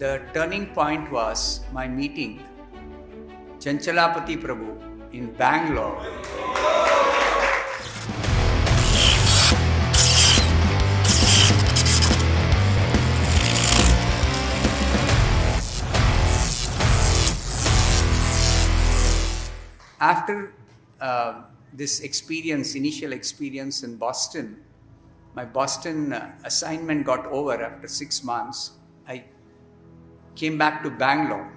The turning point was my meeting Chanchalapati Prabhu in Bangalore. After this initial experience in Boston, my Boston assignment got over after 6 months. I came back to Bangalore.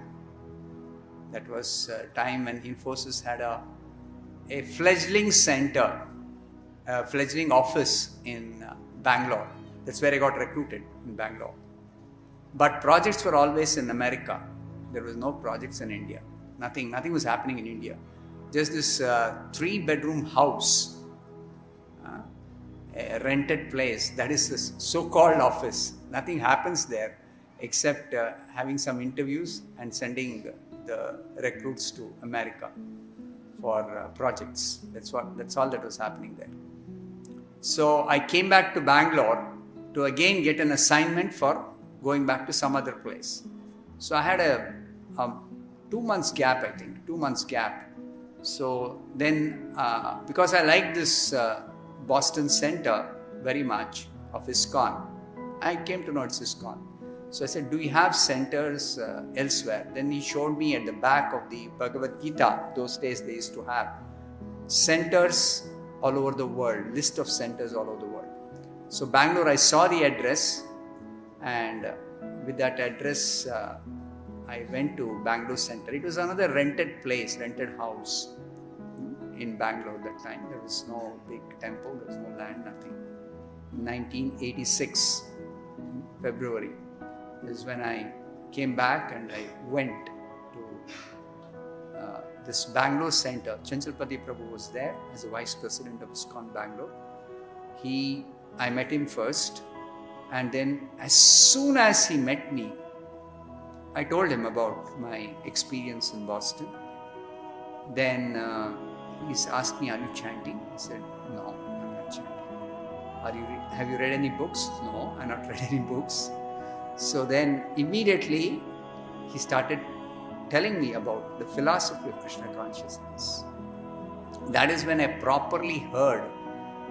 That was a time when Infosys had a fledgling center, a fledgling office in Bangalore. That's where I got recruited, in Bangalore. But projects were always in America. There was no projects in India. Nothing was happening in India. Just this 3-bedroom house, a rented place, that is this so-called office. Nothing happens there except having some interviews and sending the recruits to America for projects. That's all that was happening there. So I came back to Bangalore to again get an assignment for going back to some other place. So I had a 2 months gap, I think, 2 months gap. So then, because I liked this Boston center very much of iskcon, I came to know it's iskcon. So I said, do you have centers elsewhere? Then he showed me at the back of the Bhagavad Gita, those days they used to have centers all over the world, list of centers all over the world. So Bangalore, I saw the address, and with that address, I went to Bangalore Center. It was another rented place, rented house in Bangalore that time. There was no big temple, there was no land, nothing. 1986, February, is when I came back and I went to this Bangalore Center. Chanchalapati Prabhu was there as a vice president of iskcon Bangalore. I met him first, and then as soon as he met me, I told him about my experience in Boston. Then he asked me, are you chanting? I said, no, I'm not chanting. Have you read any books? No, I've not read any books. So then immediately he started telling me about the philosophy of Krishna consciousness. That is when I properly heard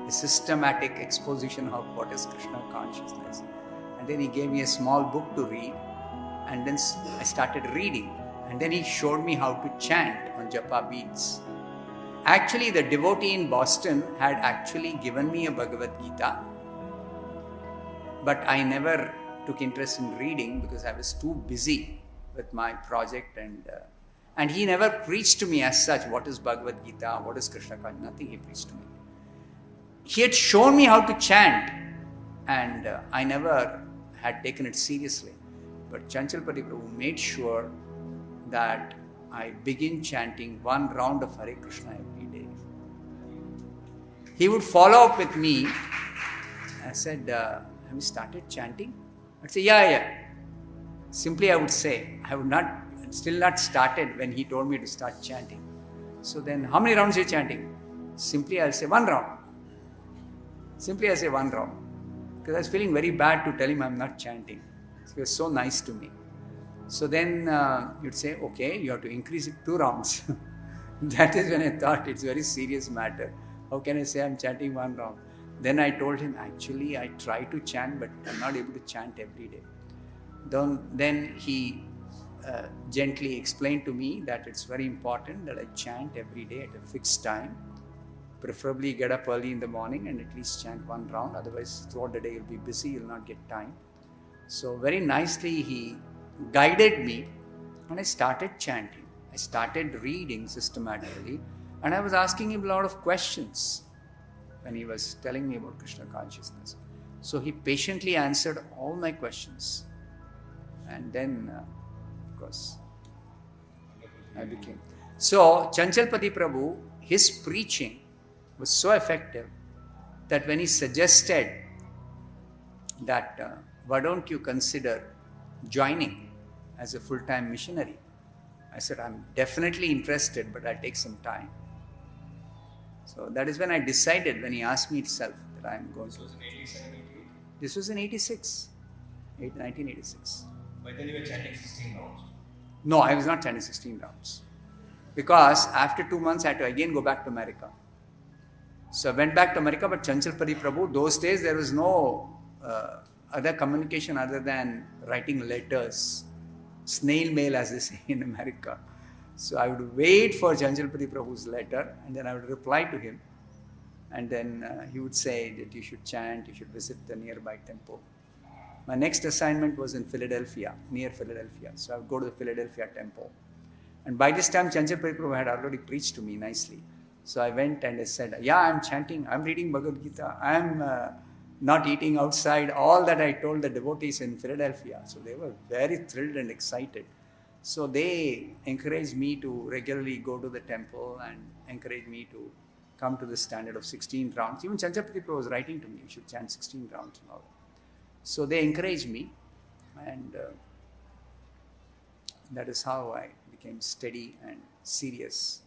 a systematic exposition of what is Krishna consciousness. And then he gave me a small book to read. And then I started reading, and then he showed me how to chant on japa beads. Actually, the devotee in Boston had actually given me a Bhagavad Gita, but I never took interest in reading because I was too busy with my project, and he never preached to me as such, what is Bhagavad Gita, what is Krishna consciousness, nothing he preached to me. He had shown me how to chant, and I never had taken it seriously. But Chanchalapati Prabhu made sure that I begin chanting 1 round of Hare Krishna every day. He would follow up with me. I said, have you started chanting? I'd say, yeah. Simply I would say, still not started when he told me to start chanting. So then, how many rounds are you chanting? Simply I'll say 1 round. Simply I say 1 round. Because I was feeling very bad to tell him I'm not chanting. He was so nice to me. So then you'd say, okay, you have to increase it 2 rounds. That is when I thought it's a very serious matter. How can I say I'm chanting 1 round? Then I told him, actually, I try to chant, but I'm not able to chant every day. Then he gently explained to me that it's very important that I chant every day at a fixed time. Preferably get up early in the morning and at least chant 1 round. Otherwise, throughout the day you'll be busy, you'll not get time. So very nicely he guided me, and I started chanting. I started reading systematically, and I was asking him a lot of questions when he was telling me about Krishna consciousness. So he patiently answered all my questions. And then, of course, I became. So Chanchalapati Prabhu, his preaching was so effective that when he suggested that why don't you consider joining as a full-time missionary? I said, I'm definitely interested, but I'll take some time. So that is when I decided, when he asked me itself, that I'm going to. This was in 87, 88? This was in 86, 1986. But then you were chanting 16 rounds. No, I was not chanting 16 rounds. Because after 2 months, I had to again go back to America. So I went back to America, but Chanchalpati Prabhu, those days there was no other communication other than writing letters, snail mail as they say in America. So I would wait for Chanchalpati Prabhu's letter and then I would reply to him. And then he would say that you should chant, you should visit the nearby temple. My next assignment was in Philadelphia, near Philadelphia. So I would go to the Philadelphia temple. And by this time, Chanchalpati Prabhu had already preached to me nicely. So I went and I said, yeah, I'm chanting, I'm reading Bhagavad Gita, I'm not eating outside, all that I told the devotees in Philadelphia. So they were very thrilled and excited. So they encouraged me to regularly go to the temple and encouraged me to come to the standard of 16 rounds. Even Chanchalpati Prabhu was writing to me, you should chant 16 rounds and all that. So they encouraged me, and that is how I became steady and serious